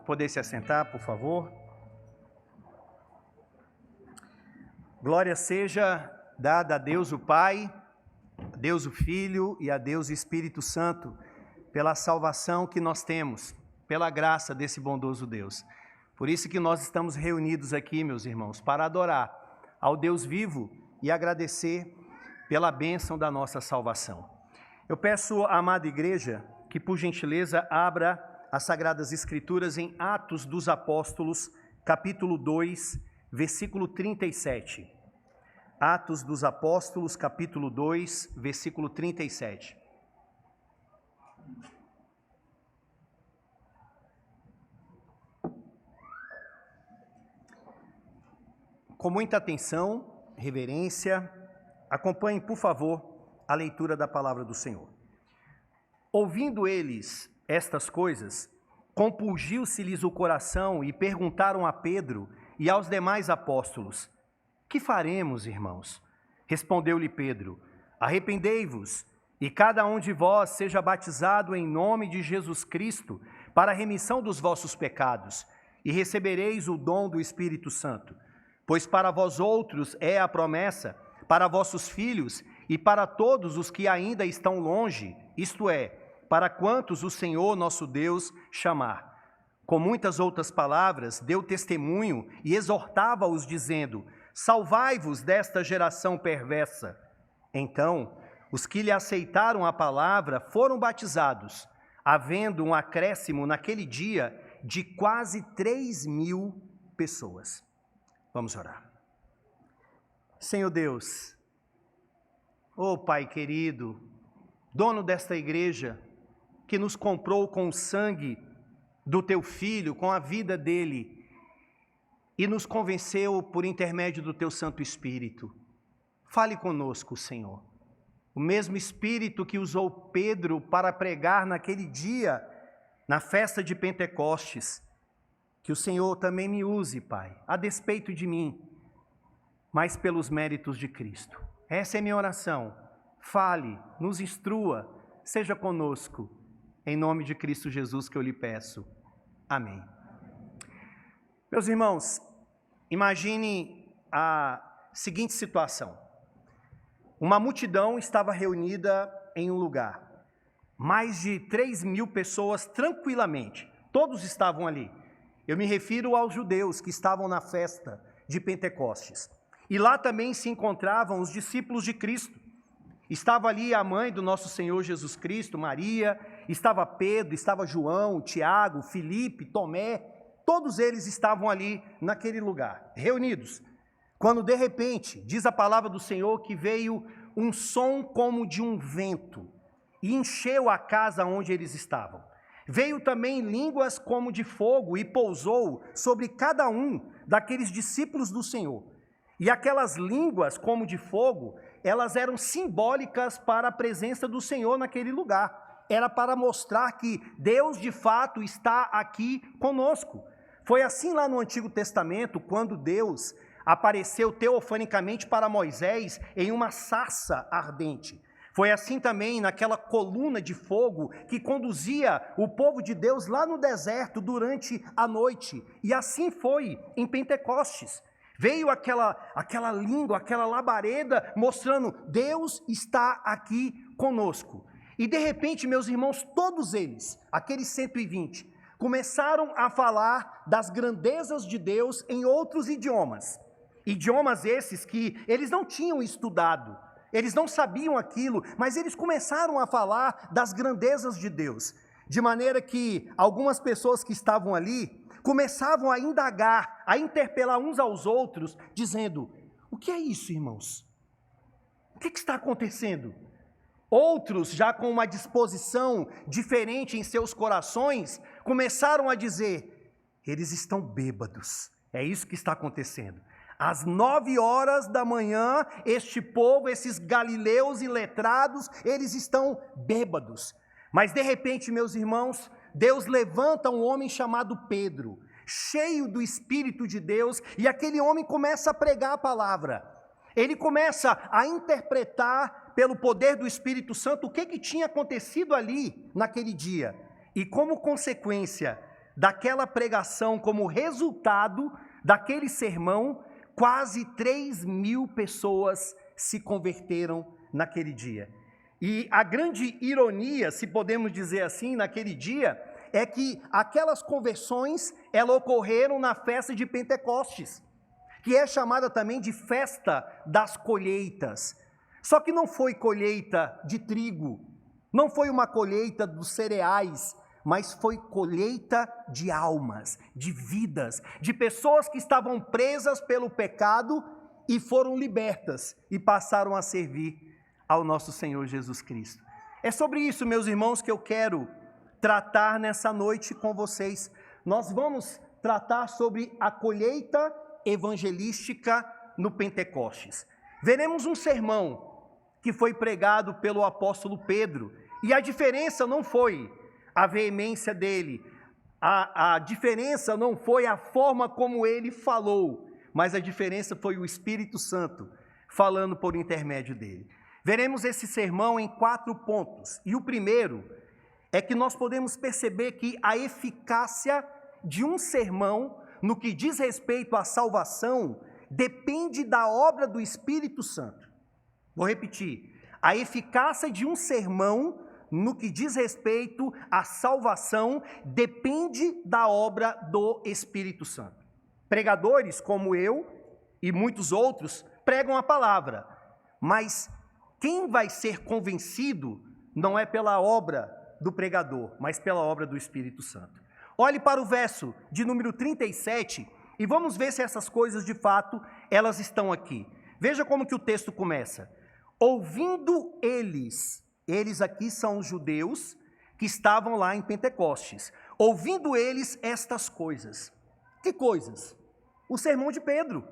poder se assentar, por favor. Glória seja dada a Deus o Pai, a Deus o Filho e a Deus o Espírito Santo, pela salvação que nós temos, pela graça desse bondoso Deus. Por isso que nós estamos reunidos aqui, meus irmãos, para adorar ao Deus vivo e agradecer pela bênção da nossa salvação. Eu peço à amada igreja que, por gentileza, abra as Sagradas Escrituras em Atos dos Apóstolos, capítulo 2, versículo 37. Atos dos Apóstolos, capítulo 2, versículo 37. Com muita atenção, reverência, acompanhem, por favor, a leitura da palavra do Senhor. Ouvindo eles estas coisas, compungiu-se-lhes o coração e perguntaram a Pedro e aos demais apóstolos: que faremos, irmãos? Respondeu-lhe Pedro: arrependei-vos e cada um de vós seja batizado em nome de Jesus Cristo para a remissão dos vossos pecados e recebereis o dom do Espírito Santo. Pois para vós outros é a promessa, para vossos filhos e para todos os que ainda estão longe, isto é, para quantos o Senhor nosso Deus chamar. Com muitas outras palavras, deu testemunho e exortava-os, dizendo: salvai-vos desta geração perversa. Então, os que lhe aceitaram a palavra foram batizados, havendo um acréscimo naquele dia de quase 3.000 pessoas. Vamos orar. Senhor Deus, ó Pai querido, dono desta igreja, que nos comprou com o sangue do Teu Filho, com a vida dele, e nos convenceu por intermédio do Teu Santo Espírito. Fale conosco, Senhor. O mesmo Espírito que usou Pedro para pregar naquele dia, na festa de Pentecostes, que o Senhor também me use, Pai, a despeito de mim, mas pelos méritos de Cristo. Essa é minha oração. Fale, nos instrua, seja conosco. Em nome de Cristo Jesus que eu lhe peço. Amém. Meus irmãos, imagine a seguinte situação. Uma multidão estava reunida em um lugar. Mais de 3.000 pessoas tranquilamente. Todos estavam ali. Eu me refiro aos judeus que estavam na festa de Pentecostes. E lá também se encontravam os discípulos de Cristo. Estava ali a mãe do nosso Senhor Jesus Cristo, Maria, estava Pedro, estava João, Tiago, Filipe, Tomé, todos eles estavam ali naquele lugar, reunidos. Quando de repente, diz a palavra do Senhor que veio um som como de um vento e encheu a casa onde eles estavam. Veio também línguas como de fogo e pousou sobre cada um daqueles discípulos do Senhor. E aquelas línguas como de fogo, elas eram simbólicas para a presença do Senhor naquele lugar. Era para mostrar que Deus de fato está aqui conosco. Foi assim lá no Antigo Testamento, quando Deus apareceu teofanicamente para Moisés em uma sarça ardente. Foi assim também naquela coluna de fogo que conduzia o povo de Deus lá no deserto durante a noite. E assim foi em Pentecostes. Veio aquela língua, aquela labareda, mostrando: Deus está aqui conosco. E de repente, meus irmãos, todos eles, aqueles 120, começaram a falar das grandezas de Deus em outros idiomas. Idiomas esses que eles não tinham estudado, eles não sabiam aquilo, mas eles começaram a falar das grandezas de Deus. De maneira que algumas pessoas que estavam ali começavam a indagar, a interpelar uns aos outros, dizendo: o que é isso, irmãos? O que está acontecendo? Outros, já com uma disposição diferente em seus corações, começaram a dizer: eles estão bêbados. É isso que está acontecendo. Às 9 horas da manhã, este povo, esses galileus iletrados, eles estão bêbados. Mas de repente, meus irmãos, Deus levanta um homem chamado Pedro, cheio do Espírito de Deus, e aquele homem começa a pregar a palavra. Ele começa a interpretar, pelo poder do Espírito Santo, o que tinha acontecido ali naquele dia. E como consequência daquela pregação, como resultado daquele sermão, quase 3.000 pessoas se converteram naquele dia. E a grande ironia, se podemos dizer assim, naquele dia, é que aquelas conversões, elas ocorreram na festa de Pentecostes, que é chamada também de festa das colheitas. Só que não foi colheita de trigo, não foi uma colheita dos cereais, mas foi colheita de almas, de vidas, de pessoas que estavam presas pelo pecado e foram libertas e passaram a servir ao nosso Senhor Jesus Cristo. É sobre isso, meus irmãos, que eu quero tratar nessa noite com vocês. Nós vamos tratar sobre a colheita evangelística no Pentecostes. Veremos um sermão que foi pregado pelo apóstolo Pedro, e a diferença não foi a veemência dele, a diferença não foi a forma como ele falou, mas a diferença foi o Espírito Santo falando por intermédio dele. Veremos esse sermão em 4 pontos, e o primeiro é que nós podemos perceber que a eficácia de um sermão no que diz respeito à salvação depende da obra do Espírito Santo. Vou repetir, a eficácia de um sermão no que diz respeito à salvação depende da obra do Espírito Santo. Pregadores como eu e muitos outros pregam a palavra, mas quem vai ser convencido não é pela obra do pregador, mas pela obra do Espírito Santo. Olhe para o verso de número 37 e vamos ver se essas coisas de fato elas estão aqui. Veja como que o texto começa. Ouvindo eles aqui são os judeus que estavam lá em Pentecostes, ouvindo eles estas coisas. Que coisas? O sermão de Pedro.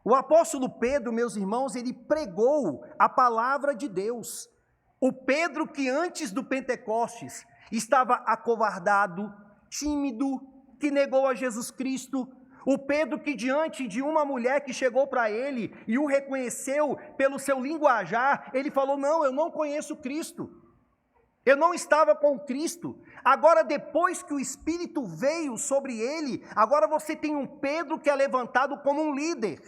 O apóstolo Pedro, meus irmãos, ele pregou a palavra de Deus. O Pedro que antes do Pentecostes estava acovardado, tímido, que negou a Jesus Cristo. O Pedro que diante de uma mulher que chegou para ele e o reconheceu pelo seu linguajar, ele falou, não, eu não conheço Cristo. Eu não estava com Cristo. Agora, depois que o Espírito veio sobre ele, agora você tem um Pedro que é levantado como um líder.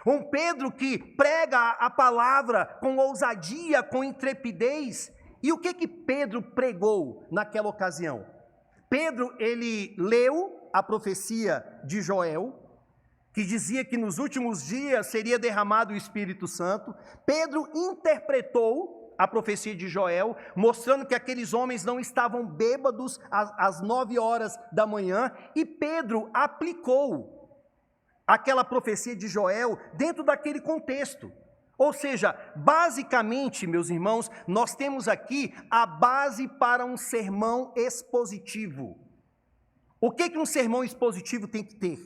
Um Pedro que prega a palavra com ousadia, com intrepidez. E o que Pedro pregou naquela ocasião? Pedro, ele leu a profecia de Joel, que dizia que nos últimos dias seria derramado o Espírito Santo. Pedro interpretou a profecia de Joel, mostrando que aqueles homens não estavam bêbados às 9 horas da manhã, e Pedro aplicou aquela profecia de Joel dentro daquele contexto. Ou seja, basicamente, meus irmãos, nós temos aqui a base para um sermão expositivo. O que um sermão expositivo tem que ter?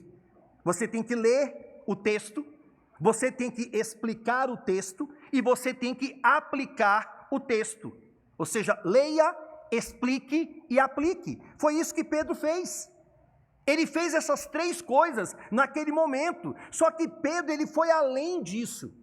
Você tem que ler o texto, você tem que explicar o texto e você tem que aplicar o texto. Ou seja, leia, explique e aplique. Foi isso que Pedro fez. Ele fez essas 3 coisas naquele momento. Só que Pedro, ele foi além disso.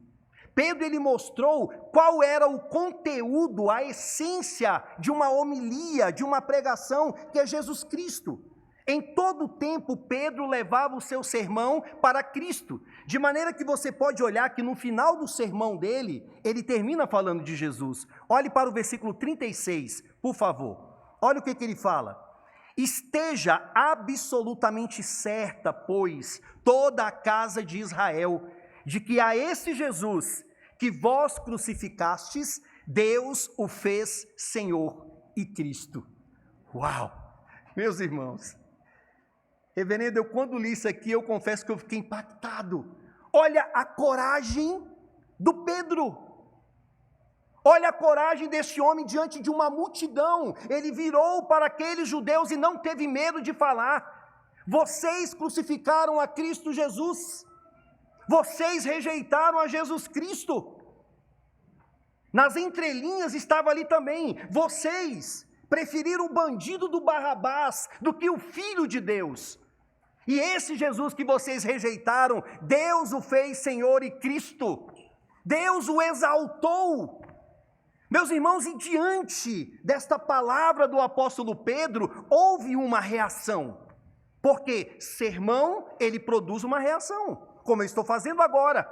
Pedro, ele mostrou qual era o conteúdo, a essência de uma homilia, de uma pregação, que é Jesus Cristo. Em todo o tempo, Pedro levava o seu sermão para Cristo, de maneira que você pode olhar que no final do sermão dele, ele termina falando de Jesus. Olhe para o versículo 36, por favor. Olha o que ele fala. Esteja absolutamente certa, pois, toda a casa de Israel, de que a esse Jesus que vós crucificastes, Deus o fez Senhor e Cristo. Uau! Meus irmãos, reverendo, eu quando li isso aqui, eu confesso que eu fiquei impactado. Olha a coragem do Pedro. Olha a coragem desse homem diante de uma multidão. Ele virou para aqueles judeus e não teve medo de falar. Vocês crucificaram a Cristo Jesus. Vocês rejeitaram a Jesus Cristo. Nas entrelinhas estava ali também. Vocês preferiram o bandido do Barrabás do que o Filho de Deus. E esse Jesus que vocês rejeitaram, Deus o fez Senhor e Cristo. Deus o exaltou. Meus irmãos, e diante desta palavra do apóstolo Pedro, houve uma reação. Porque sermão, ele produz uma reação, como eu estou fazendo agora.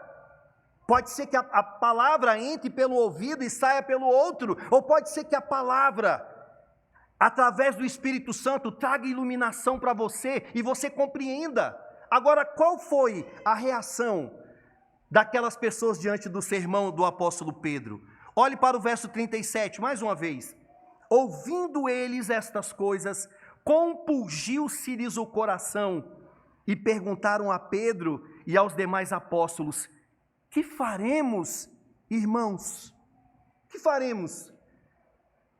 Pode ser que a palavra entre pelo ouvido e saia pelo outro, ou pode ser que a palavra, através do Espírito Santo, traga iluminação para você e você compreenda. Agora, qual foi a reação daquelas pessoas diante do sermão do apóstolo Pedro? Olhe para o verso 37, mais uma vez. Ouvindo eles estas coisas, compungiu-se-lhes o coração e perguntaram a Pedro e aos demais apóstolos: que faremos, irmãos? Que faremos?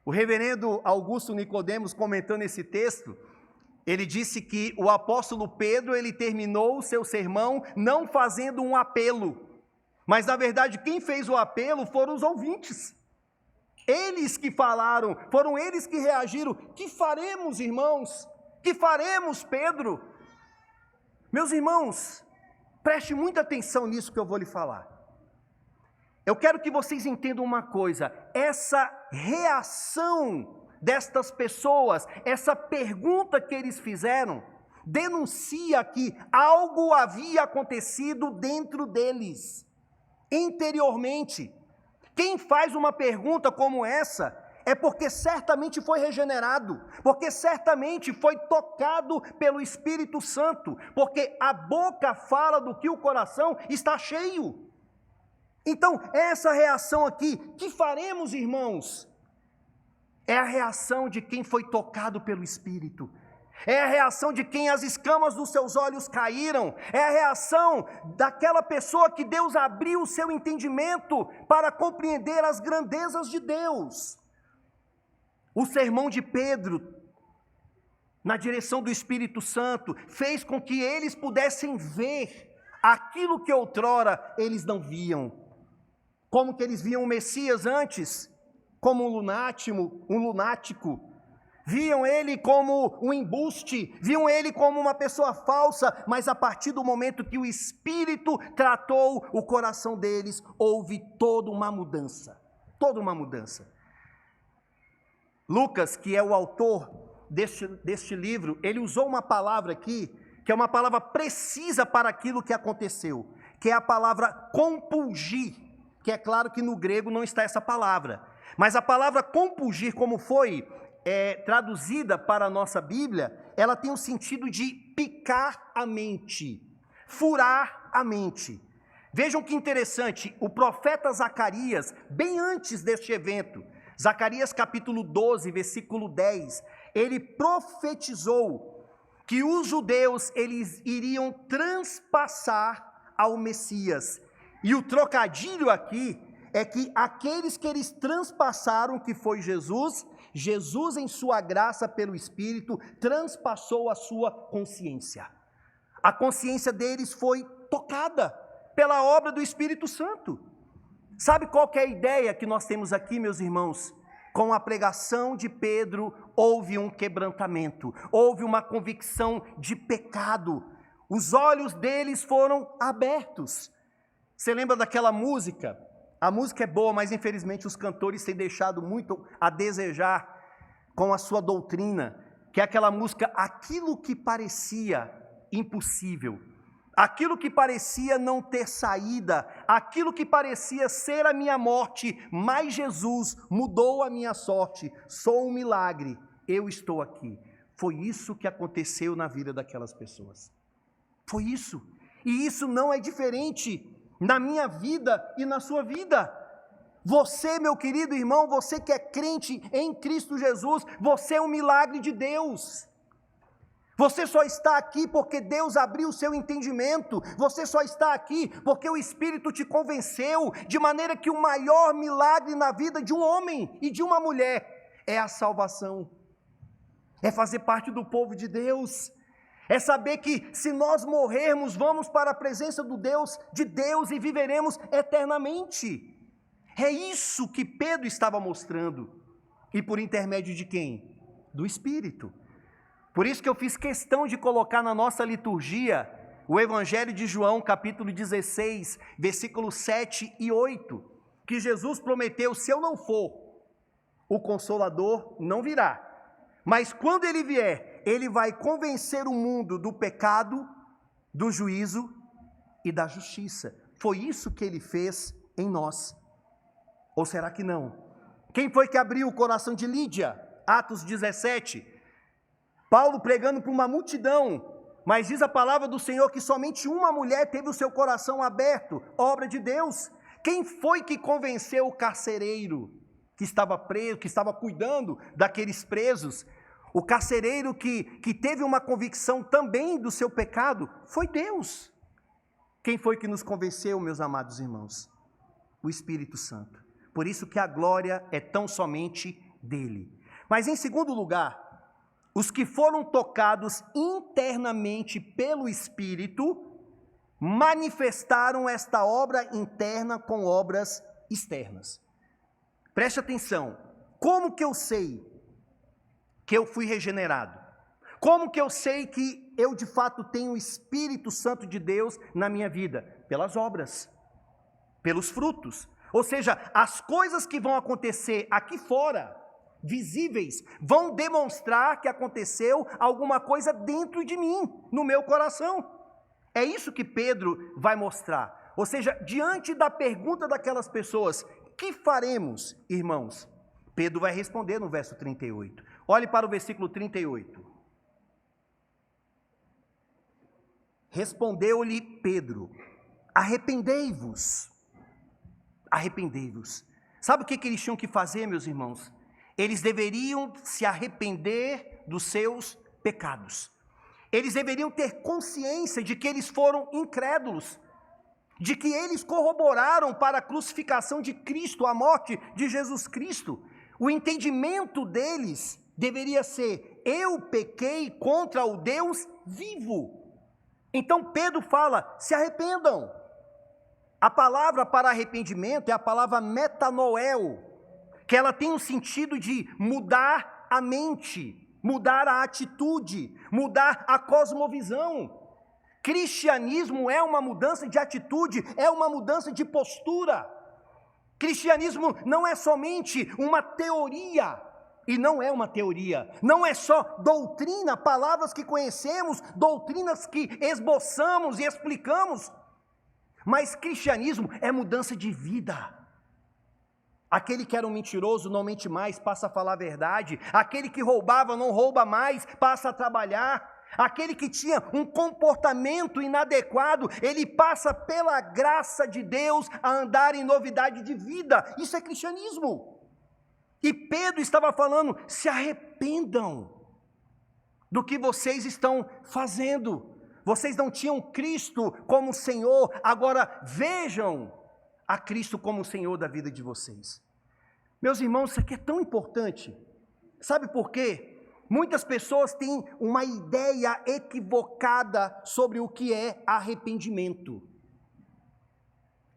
O reverendo Augusto Nicodemos, comentando esse texto, ele disse que o apóstolo Pedro, ele terminou o seu sermão não fazendo um apelo, mas na verdade quem fez o apelo foram os ouvintes. Eles que falaram, foram eles que reagiram. Que faremos, irmãos? Que faremos, Pedro? Meus irmãos, preste muita atenção nisso que eu vou lhe falar. Eu quero que vocês entendam uma coisa: essa reação destas pessoas, essa pergunta que eles fizeram, denuncia que algo havia acontecido dentro deles, interiormente. Quem faz uma pergunta como essa é porque certamente foi regenerado, porque certamente foi tocado pelo Espírito Santo, porque a boca fala do que o coração está cheio. Então, essa reação aqui, que faremos, irmãos? É a reação de quem foi tocado pelo Espírito. É a reação de quem as escamas dos seus olhos caíram. É a reação daquela pessoa que Deus abriu o seu entendimento para compreender as grandezas de Deus. O sermão de Pedro, na direção do Espírito Santo, fez com que eles pudessem ver aquilo que outrora eles não viam. Como que eles viam o Messias antes? Como um lunático. Viam ele como um embuste, viam ele como uma pessoa falsa, mas a partir do momento que o Espírito tratou o coração deles, houve toda uma mudança, toda uma mudança. Lucas, que é o autor deste livro, ele usou uma palavra aqui, que é uma palavra precisa para aquilo que aconteceu, que é a palavra compungir, que é claro que no grego não está essa palavra, mas a palavra compungir, como foi traduzida para a nossa Bíblia, ela tem o sentido de picar a mente, furar a mente. Vejam que interessante, o profeta Zacarias, bem antes deste evento, Zacarias capítulo 12, versículo 10, ele profetizou que os judeus, eles iriam transpassar ao Messias. E o trocadilho aqui é que aqueles que eles transpassaram, que foi Jesus, Jesus em sua graça pelo Espírito, transpassou a sua consciência. A consciência deles foi tocada pela obra do Espírito Santo. Sabe qual que é a ideia que nós temos aqui, meus irmãos? Com a pregação de Pedro, houve um quebrantamento, houve uma convicção de pecado. Os olhos deles foram abertos. Você lembra daquela música? A música é boa, mas infelizmente os cantores têm deixado muito a desejar com a sua doutrina, que é aquela música, aquilo que parecia impossível, aquilo que parecia não ter saída, aquilo que parecia ser a minha morte, mas Jesus mudou a minha sorte, sou um milagre, eu estou aqui. Foi isso que aconteceu na vida daquelas pessoas. Foi isso. E isso não é diferente na minha vida e na sua vida. Você, meu querido irmão, você que é crente em Cristo Jesus, você é um milagre de Deus. Você só está aqui porque Deus abriu o seu entendimento. Você só está aqui porque o Espírito te convenceu, de maneira que o maior milagre na vida de um homem e de uma mulher é a salvação. É fazer parte do povo de Deus. É saber que se nós morrermos, vamos para a presença de Deus e viveremos eternamente. É isso que Pedro estava mostrando. E por intermédio de quem? Do Espírito. Por isso que eu fiz questão de colocar na nossa liturgia o Evangelho de João, capítulo 16, versículos 7 e 8, que Jesus prometeu, se eu não for, o Consolador não virá. Mas quando ele vier, ele vai convencer o mundo do pecado, do juízo e da justiça. Foi isso que ele fez em nós. Ou será que não? Quem foi que abriu o coração de Lídia? Atos 17. Paulo pregando para uma multidão, mas diz a palavra do Senhor que somente uma mulher teve o seu coração aberto, obra de Deus. Quem foi que convenceu o carcereiro que estava preso, que estava cuidando daqueles presos? O carcereiro que teve uma convicção também do seu pecado, foi Deus. Quem foi que nos convenceu, meus amados irmãos? O Espírito Santo. Por isso que a glória é tão somente dele. Mas em segundo lugar, os que foram tocados internamente pelo Espírito manifestaram esta obra interna com obras externas. Preste atenção, como que eu sei que eu fui regenerado? Como que eu sei que eu de fato tenho o Espírito Santo de Deus na minha vida? Pelas obras, pelos frutos. Ou seja, as coisas que vão acontecer aqui fora, visíveis, vão demonstrar que aconteceu alguma coisa dentro de mim, no meu coração. É isso que Pedro vai mostrar. Ou seja, diante da pergunta daquelas pessoas, que faremos, irmãos? Pedro vai responder no verso 38. Olhe para o versículo 38. Respondeu-lhe Pedro, arrependei-vos. Arrependei-vos. Sabe o que eles tinham que fazer, meus irmãos? Eles deveriam se arrepender dos seus pecados. Eles deveriam ter consciência de que eles foram incrédulos, de que eles corroboraram para a crucificação de Cristo, a morte de Jesus Cristo. O entendimento deles deveria ser: eu pequei contra o Deus vivo. Então Pedro fala: se arrependam. A palavra para arrependimento é a palavra metanoel, que ela tem o sentido de mudar a mente, mudar a atitude, mudar a cosmovisão. Cristianismo é uma mudança de atitude, é uma mudança de postura. Cristianismo não é somente uma teoria, e não é uma teoria, não é só doutrina, palavras que conhecemos, doutrinas que esboçamos e explicamos, mas cristianismo é mudança de vida. Aquele que era um mentiroso não mente mais, passa a falar a verdade. Aquele que roubava não rouba mais, passa a trabalhar. Aquele que tinha um comportamento inadequado, ele passa pela graça de Deus a andar em novidade de vida. Isso é cristianismo. E Pedro estava falando: se arrependam do que vocês estão fazendo. Vocês não tinham Cristo como Senhor, agora vejam a Cristo como o Senhor da vida de vocês. Meus irmãos, isso aqui é tão importante. Sabe por quê? Muitas pessoas têm uma ideia equivocada sobre o que é arrependimento.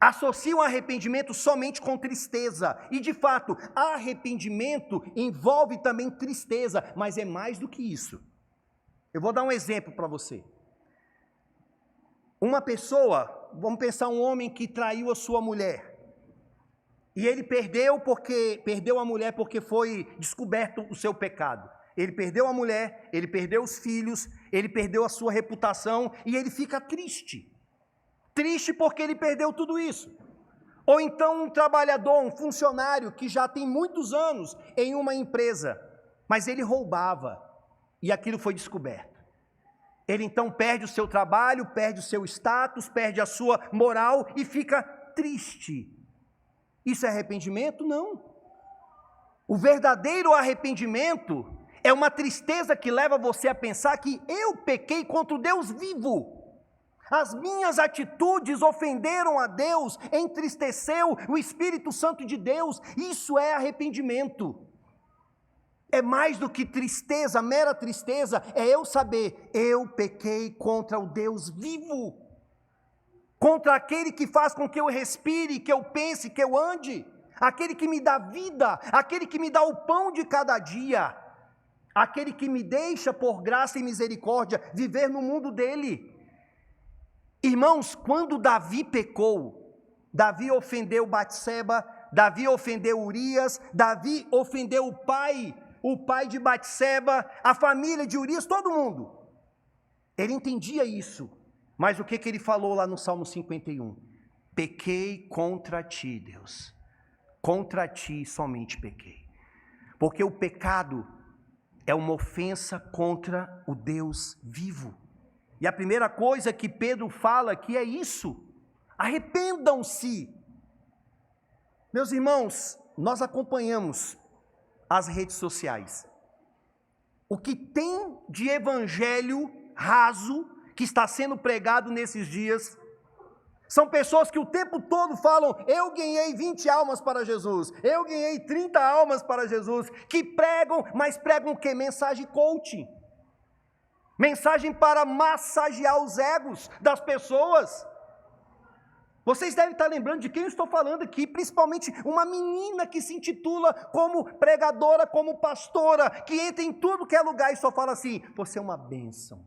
Associam arrependimento somente com tristeza. E de fato, arrependimento envolve também tristeza, mas é mais do que isso. Eu vou dar um exemplo para você. Uma pessoa, vamos pensar um homem que traiu a sua mulher, e ele perdeu a mulher porque foi descoberto o seu pecado. Ele perdeu a mulher, ele perdeu os filhos, ele perdeu a sua reputação, e ele fica triste. Triste porque ele perdeu tudo isso. Ou então um trabalhador, um funcionário que já tem muitos anos em uma empresa, mas ele roubava, e aquilo foi descoberto. Ele então perde o seu trabalho, perde o seu status, perde a sua moral e fica triste. Isso é arrependimento? Não. O verdadeiro arrependimento é uma tristeza que leva você a pensar que eu pequei contra o Deus vivo. As minhas atitudes ofenderam a Deus, entristeceu o Espírito Santo de Deus. Isso é arrependimento. É mais do que tristeza, mera tristeza, é eu saber: eu pequei contra o Deus vivo, contra aquele que faz com que eu respire, que eu pense, que eu ande, aquele que me dá vida, aquele que me dá o pão de cada dia, aquele que me deixa por graça e misericórdia viver no mundo dele. Irmãos, quando Davi pecou, Davi ofendeu Batseba Davi ofendeu Urias, Davi ofendeu o pai de Batseba, a família de Urias, todo mundo. Ele entendia isso, mas o que ele falou lá no Salmo 51? Pequei contra ti, Deus, contra ti somente pequei. Porque o pecado é uma ofensa contra o Deus vivo. E a primeira coisa que Pedro fala aqui é isso: arrependam-se. Meus irmãos, nós acompanhamos as redes sociais. O que tem de evangelho raso que está sendo pregado nesses dias, são pessoas que o tempo todo falam: eu ganhei 20 almas para Jesus, eu ganhei 30 almas para Jesus, que pregam, mas pregam o quê? Mensagem coaching. Mensagem para massagear os egos das pessoas. Vocês devem estar lembrando de quem eu estou falando aqui, principalmente uma menina que se intitula como pregadora, como pastora, que entra em tudo que é lugar e só fala assim: você é uma bênção,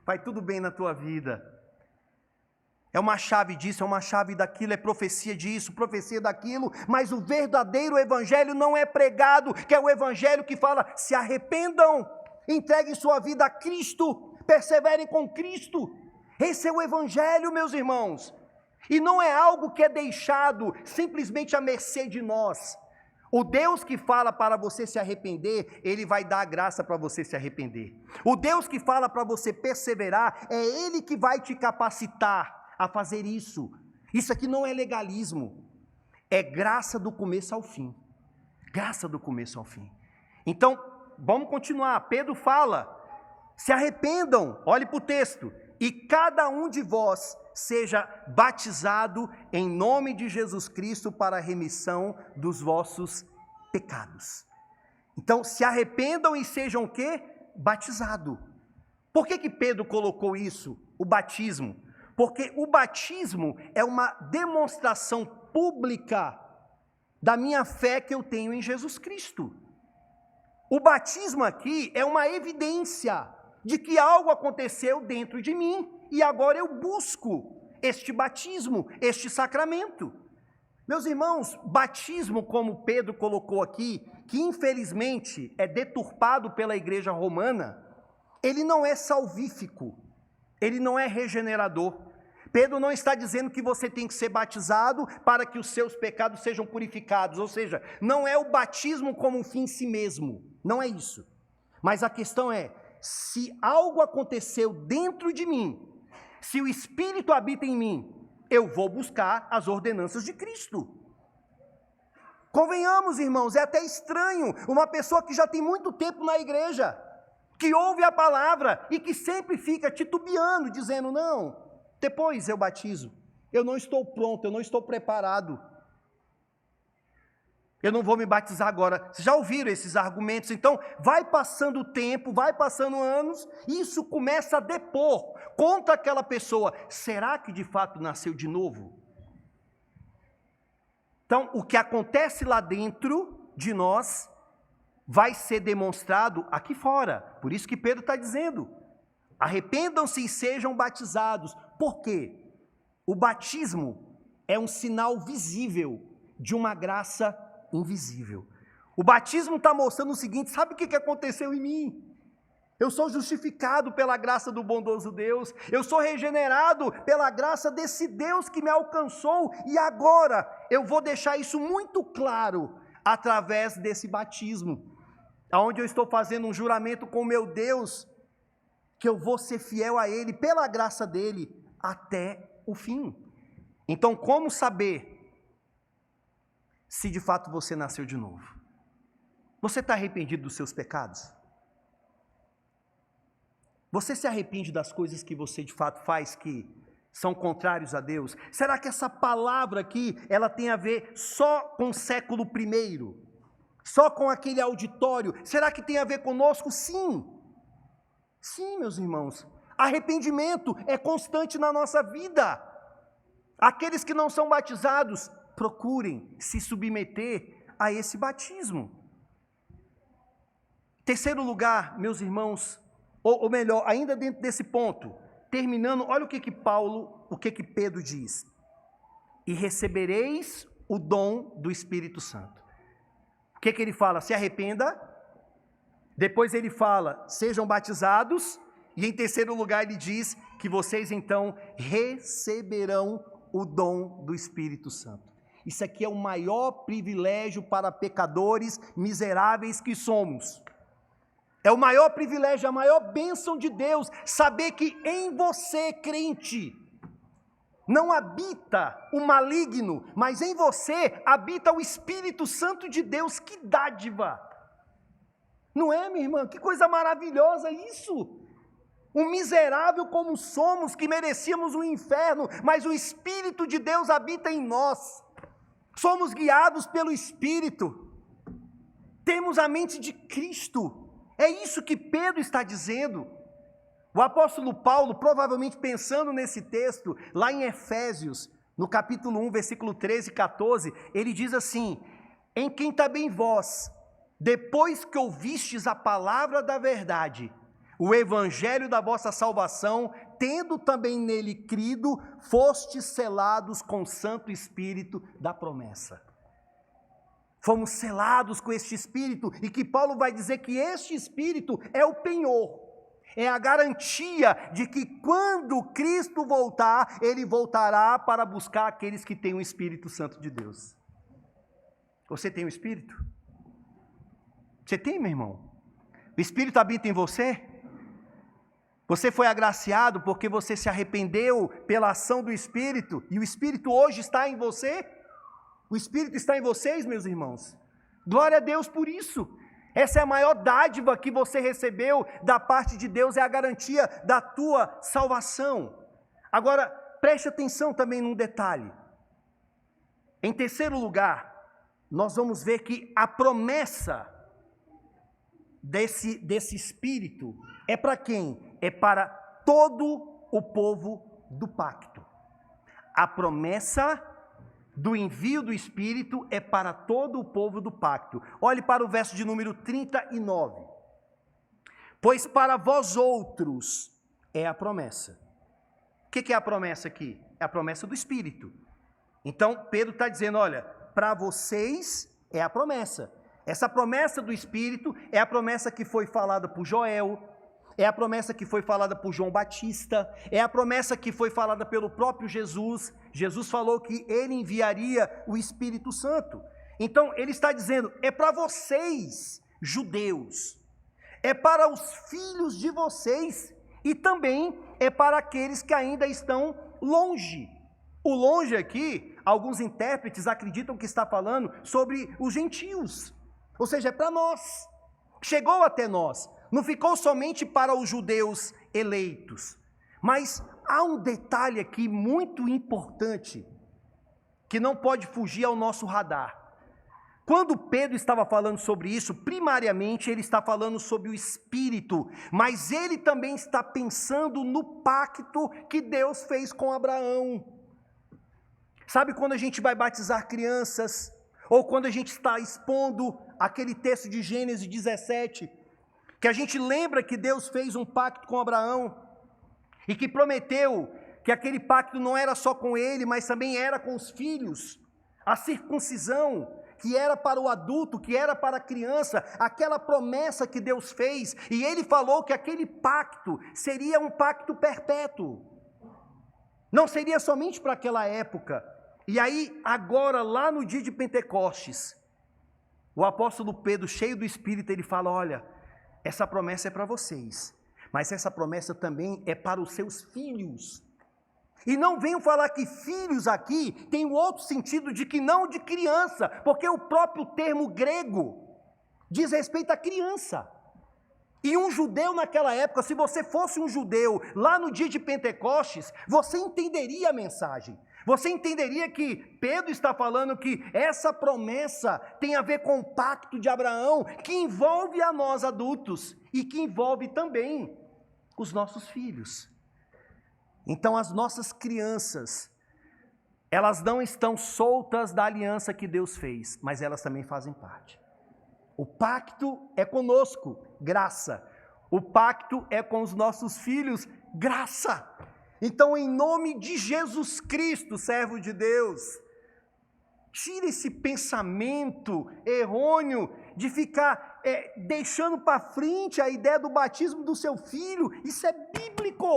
vai tudo bem na tua vida. É uma chave disso, é uma chave daquilo, é profecia disso, profecia daquilo, mas o verdadeiro evangelho não é pregado, que é o evangelho que fala: se arrependam, entreguem sua vida a Cristo, perseverem com Cristo. Esse é o evangelho, meus irmãos. E não é algo que é deixado simplesmente à mercê de nós. O Deus que fala para você se arrepender, Ele vai dar a graça para você se arrepender. O Deus que fala para você perseverar, é Ele que vai te capacitar a fazer isso. Isso aqui não é legalismo, é graça do começo ao fim. Graça do começo ao fim. Então, vamos continuar. Pedro fala: se arrependam, olhe para o texto, e cada um de vós seja batizado em nome de Jesus Cristo para a remissão dos vossos pecados. Então, se arrependam e sejam o quê? Batizado. Por que Pedro colocou isso, o batismo? Porque o batismo é uma demonstração pública da minha fé que eu tenho em Jesus Cristo. O batismo aqui é uma evidência de que algo aconteceu dentro de mim e agora eu busco este batismo, este sacramento. Meus irmãos, batismo, como Pedro colocou aqui, que infelizmente é deturpado pela igreja romana, ele não é salvífico, ele não é regenerador. Pedro não está dizendo que você tem que ser batizado para que os seus pecados sejam purificados, ou seja, não é o batismo como um fim em si mesmo, não é isso. Mas a questão é: se algo aconteceu dentro de mim, se o Espírito habita em mim, eu vou buscar as ordenanças de Cristo. Convenhamos, irmãos, é até estranho uma pessoa que já tem muito tempo na igreja, que ouve a palavra e que sempre fica titubeando, dizendo: não, depois eu batizo, eu não estou pronto, eu não estou preparado, eu não vou me batizar agora. Vocês já ouviram esses argumentos? Então, vai passando o tempo, vai passando anos, e isso começa a depor contra aquela pessoa. Será que de fato nasceu de novo? Então, o que acontece lá dentro de nós vai ser demonstrado aqui fora. Por isso que Pedro está dizendo: arrependam-se e sejam batizados. Por quê? O batismo é um sinal visível de uma graça invisível. O batismo está mostrando o seguinte: sabe o que aconteceu em mim? Eu sou justificado pela graça do bondoso Deus, eu sou regenerado pela graça desse Deus que me alcançou, e agora eu vou deixar isso muito claro através desse batismo, onde eu estou fazendo um juramento com o meu Deus, que eu vou ser fiel a Ele, pela graça dEle, até o fim. Então, como saber se de fato você nasceu de novo? Você está arrependido dos seus pecados? Você se arrepende das coisas que você de fato faz que são contrários a Deus? Será que essa palavra aqui, ela tem a ver só com o século I? Só com aquele auditório? Será que tem a ver conosco? Sim. Sim, meus irmãos. Arrependimento é constante na nossa vida. Aqueles que não são batizados, procurem se submeter a esse batismo. Terceiro lugar, meus irmãos, ou melhor, ainda dentro desse ponto, terminando, olha o que Pedro diz: e recebereis o dom do Espírito Santo. O que ele fala? Se arrependa. Depois ele fala, sejam batizados. E em terceiro lugar ele diz que vocês então receberão o dom do Espírito Santo. Isso aqui é o maior privilégio para pecadores miseráveis que somos. É o maior privilégio, a maior bênção de Deus, saber que em você, crente, não habita o maligno, mas em você habita o Espírito Santo de Deus. Que dádiva! Não é, minha irmã? Que coisa maravilhosa isso! Um miserável como somos, que merecíamos o inferno, mas o Espírito de Deus habita em nós. Somos guiados pelo Espírito. Temos a mente de Cristo. É isso que Pedro está dizendo. O apóstolo Paulo, provavelmente pensando nesse texto, lá em Efésios, no capítulo 1, versículo 13 e 14, ele diz assim: em quem também vós, depois que ouvistes a palavra da verdade, o evangelho da vossa salvação, tendo também nele crido, fostes selados com o Santo Espírito da promessa. Fomos selados com este Espírito, e que Paulo vai dizer que este Espírito é o penhor, é a garantia de que quando Cristo voltar, ele voltará para buscar aqueles que têm o Espírito Santo de Deus. Você tem o Espírito? Você tem, meu irmão? O Espírito habita em você? Você foi agraciado porque você se arrependeu pela ação do Espírito, e o Espírito hoje está em você? O Espírito está em vocês, meus irmãos? Glória a Deus por isso. Essa é a maior dádiva que você recebeu da parte de Deus, é a garantia da tua salvação. Agora, preste atenção também num detalhe. Em terceiro lugar, nós vamos ver que a promessa desse Espírito é para quem? É para todo o povo do pacto. A promessa do envio do Espírito é para todo o povo do pacto. Olhe para o verso de número 39. Pois para vós outros é a promessa. O que é a promessa aqui? É a promessa do Espírito. Então, Pedro está dizendo, olha, para vocês é a promessa. Essa promessa do Espírito é a promessa que foi falada por Joel, é a promessa que foi falada por João Batista, é a promessa que foi falada pelo próprio Jesus. Jesus falou que ele enviaria o Espírito Santo. Então, ele está dizendo, é para vocês, judeus, é para os filhos de vocês, e também é para aqueles que ainda estão longe. O longe aqui, alguns intérpretes acreditam que está falando sobre os gentios, ou seja, é para nós, chegou até nós. Não ficou somente para os judeus eleitos, mas há um detalhe aqui muito importante, que não pode fugir ao nosso radar. Quando Pedro estava falando sobre isso, primariamente ele está falando sobre o Espírito, mas ele também está pensando no pacto que Deus fez com Abraão. Sabe quando a gente vai batizar crianças, ou quando a gente está expondo aquele texto de Gênesis 17, que a gente lembra que Deus fez um pacto com Abraão, e que prometeu que aquele pacto não era só com ele, mas também era com os filhos, a circuncisão, que era para o adulto, que era para a criança, aquela promessa que Deus fez, e ele falou que aquele pacto seria um pacto perpétuo, não seria somente para aquela época. E aí, agora, lá no dia de Pentecostes, o apóstolo Pedro, cheio do Espírito, ele fala, olha, essa promessa é para vocês, mas essa promessa também é para os seus filhos. E não venham falar que filhos aqui tem um outro sentido de que não de criança, porque o próprio termo grego diz respeito à criança. E um judeu naquela época, se você fosse um judeu lá no dia de Pentecostes, você entenderia a mensagem. Você entenderia que Pedro está falando que essa promessa tem a ver com o pacto de Abraão, que envolve a nós adultos e que envolve também os nossos filhos. Então as nossas crianças, elas não estão soltas da aliança que Deus fez, mas elas também fazem parte. O pacto é conosco, graça. O pacto é com os nossos filhos, graça. Então, em nome de Jesus Cristo, servo de Deus, Tira esse pensamento errôneo de ficar deixando para frente a ideia do batismo do seu filho. Isso é bíblico.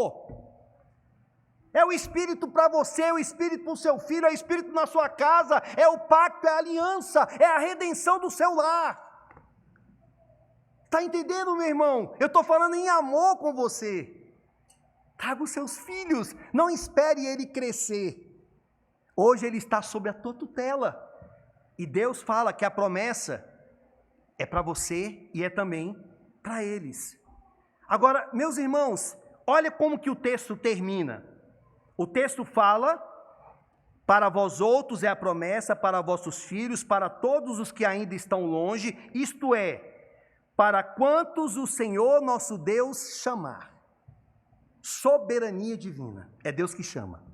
É o Espírito para você, é o Espírito para o seu filho, é o Espírito na sua casa, é o pacto, é a aliança, é a redenção do seu lar. Está entendendo, meu irmão? Eu estou falando em amor com você. Traga os seus filhos, não espere ele crescer. Hoje ele está sob a tua tutela. E Deus fala que a promessa é para você e é também para eles. Agora, meus irmãos, olha como que o texto termina. O texto fala: para vós outros é a promessa, para vossos filhos, para todos os que ainda estão longe, isto é, para quantos o Senhor nosso Deus chamar. Soberania divina, é Deus que chama.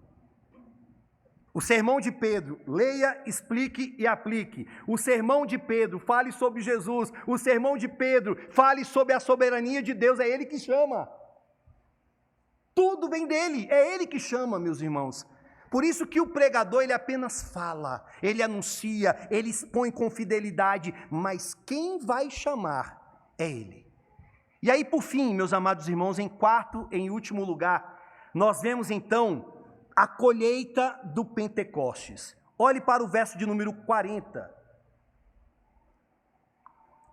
O sermão de Pedro, leia, explique e aplique. O sermão de Pedro, fale sobre Jesus. O sermão de Pedro, fale sobre a soberania de Deus, é Ele que chama. Tudo vem dele, é Ele que chama, meus irmãos. Por isso que o pregador, ele apenas fala, ele anuncia, ele expõe com fidelidade, mas quem vai chamar é Ele. E aí, por fim, meus amados irmãos, em quarto e em último lugar, nós vemos então a colheita do Pentecostes. Olhe para o verso de número 40.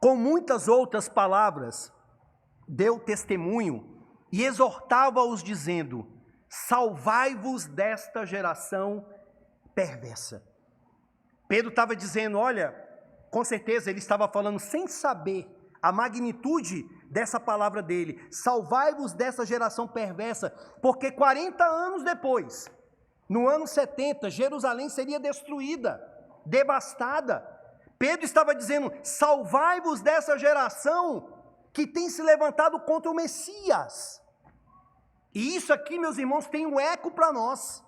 Com muitas outras palavras, deu testemunho e exortava-os dizendo: salvai-vos desta geração perversa. Pedro estava dizendo, olha, com certeza ele estava falando sem saber a magnitude dessa palavra dele, salvai-vos dessa geração perversa, porque 40 anos depois, no ano 70, Jerusalém seria destruída, devastada. Pedro estava dizendo, salvai-vos dessa geração que tem se levantado contra o Messias. E isso aqui, meus irmãos, tem um eco para nós.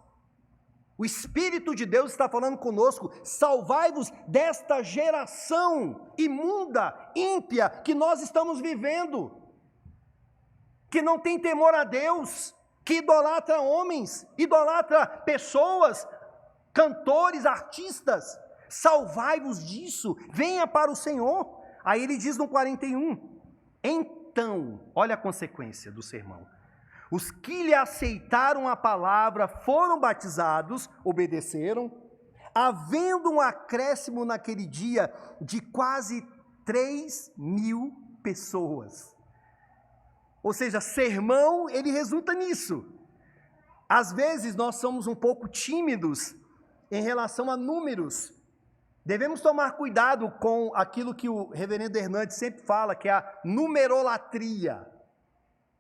O Espírito de Deus está falando conosco, salvai-vos desta geração imunda, ímpia, que nós estamos vivendo, que não tem temor a Deus, que idolatra homens, idolatra pessoas, cantores, artistas. Salvai-vos disso, venha para o Senhor. Aí ele diz no 41, então, olha a consequência do sermão. Os que lhe aceitaram a palavra foram batizados, obedeceram, havendo um acréscimo naquele dia de quase 3.000 pessoas. Ou seja, sermão, ele resulta nisso. Às vezes nós somos um pouco tímidos em relação a números. Devemos tomar cuidado com aquilo que o reverendo Hernandes sempre fala, que é a numerolatria.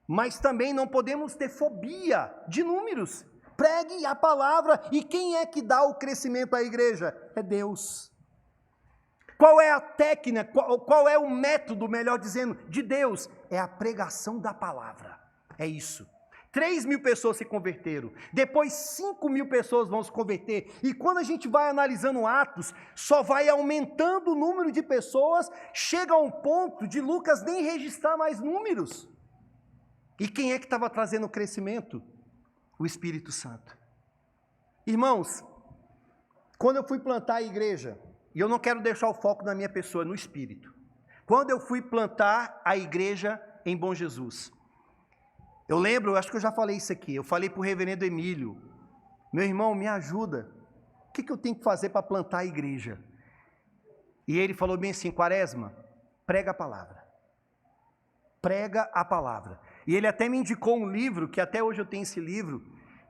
Mas também não podemos ter fobia de números. Pregue a palavra, e quem é que dá o crescimento à igreja? É Deus. Qual é a técnica, qual é o método, melhor dizendo, de Deus? É a pregação da palavra, é isso. 3.000 pessoas se converteram, depois 5.000 pessoas vão se converter, e quando a gente vai analisando Atos, só vai aumentando o número de pessoas, chega a um ponto de Lucas nem registrar mais números. E quem é que estava trazendo o crescimento? O Espírito Santo. Irmãos, quando eu fui plantar a igreja, e eu não quero deixar o foco na minha pessoa, no Espírito. Quando eu fui plantar a igreja em Bom Jesus, eu lembro, eu acho que eu já falei isso aqui, eu falei para o reverendo Emílio, meu irmão, me ajuda, o que eu tenho que fazer para plantar a igreja? E ele falou bem assim, Quaresma, prega a palavra. Prega a palavra. E ele até me indicou um livro, que até hoje eu tenho esse livro,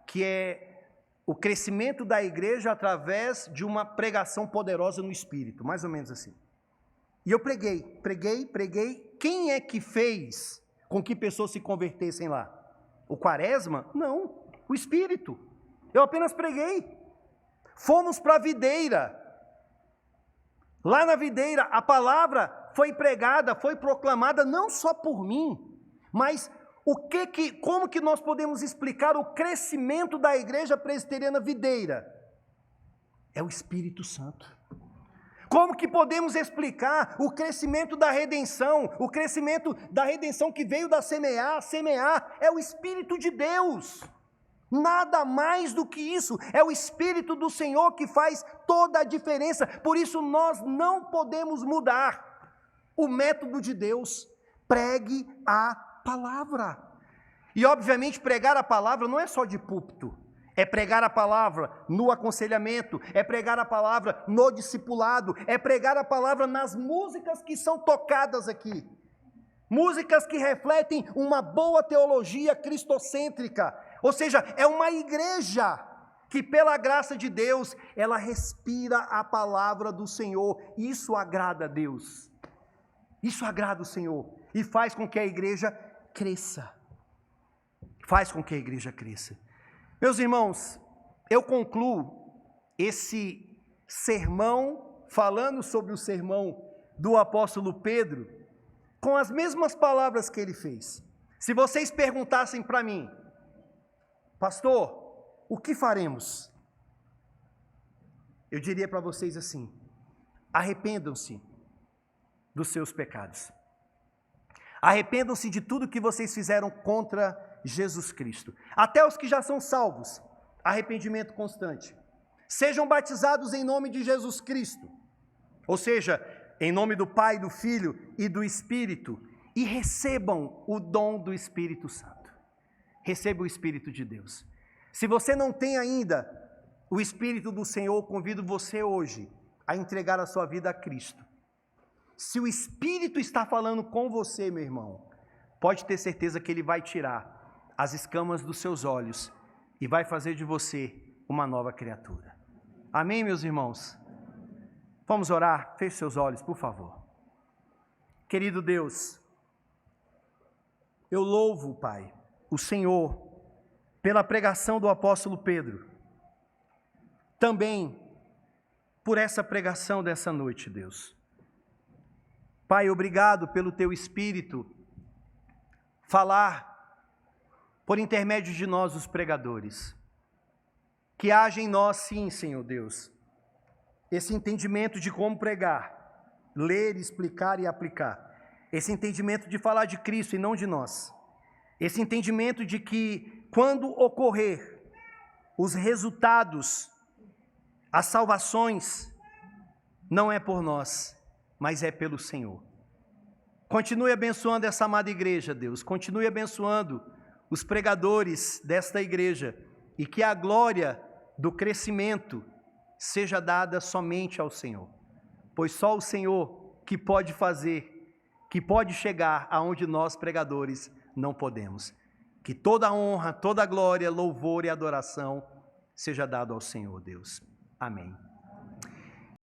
que é o crescimento da igreja através de uma pregação poderosa no Espírito, mais ou menos assim. E eu preguei. Quem é que fez com que pessoas se convertessem lá? O Quaresma? Não, o Espírito. Eu apenas preguei. Fomos para a videira. Lá na videira, a palavra foi pregada, foi proclamada não só por mim, mas como que nós podemos explicar o crescimento da igreja presbiteriana videira? É o Espírito Santo. Como que podemos explicar o crescimento da redenção? O crescimento da redenção que veio da semear é o Espírito de Deus. Nada mais do que isso. É o Espírito do Senhor que faz toda a diferença. Por isso nós não podemos mudar o método de Deus. Pregue a palavra. E obviamente pregar a palavra não é só de púlpito. É pregar a palavra no aconselhamento, é pregar a palavra no discipulado, é pregar a palavra nas músicas que são tocadas aqui. Músicas que refletem uma boa teologia cristocêntrica. Ou seja, é uma igreja que pela graça de Deus, ela respira a palavra do Senhor. Isso agrada a Deus. Isso agrada o Senhor e faz com que a igreja cresça. Faz com que a igreja cresça. Meus irmãos, eu concluo esse sermão, falando sobre o sermão do apóstolo Pedro, com as mesmas palavras que ele fez. Se vocês perguntassem para mim, pastor, o que faremos? Eu diria para vocês assim: arrependam-se dos seus pecados. Arrependam-se de tudo que vocês fizeram contra Jesus Cristo. Até os que já são salvos, arrependimento constante. Sejam batizados em nome de Jesus Cristo. Ou seja, em nome do Pai, do Filho e do Espírito. E recebam o dom do Espírito Santo. Receba o Espírito de Deus. Se você não tem ainda o Espírito do Senhor, convido você hoje a entregar a sua vida a Cristo. Se o Espírito está falando com você, meu irmão, pode ter certeza que Ele vai tirar as escamas dos seus olhos e vai fazer de você uma nova criatura. Amém, meus irmãos? Vamos orar? Feche seus olhos, por favor. Querido Deus, eu louvo, Pai, o Senhor, pela pregação do apóstolo Pedro. Também por essa pregação dessa noite, Deus. Pai, obrigado pelo Teu Espírito falar por intermédio de nós, os pregadores. Que haja em nós, sim, Senhor Deus, esse entendimento de como pregar, ler, explicar e aplicar. Esse entendimento de falar de Cristo e não de nós. Esse entendimento de que quando ocorrer os resultados, as salvações, não é por nós, mas é pelo Senhor. Continue abençoando essa amada igreja, Deus. Continue abençoando os pregadores desta igreja e que a glória do crescimento seja dada somente ao Senhor. Pois só o Senhor que pode fazer, que pode chegar aonde nós pregadores não podemos. Que toda a honra, toda a glória, louvor e adoração seja dado ao Senhor, Deus. Amém.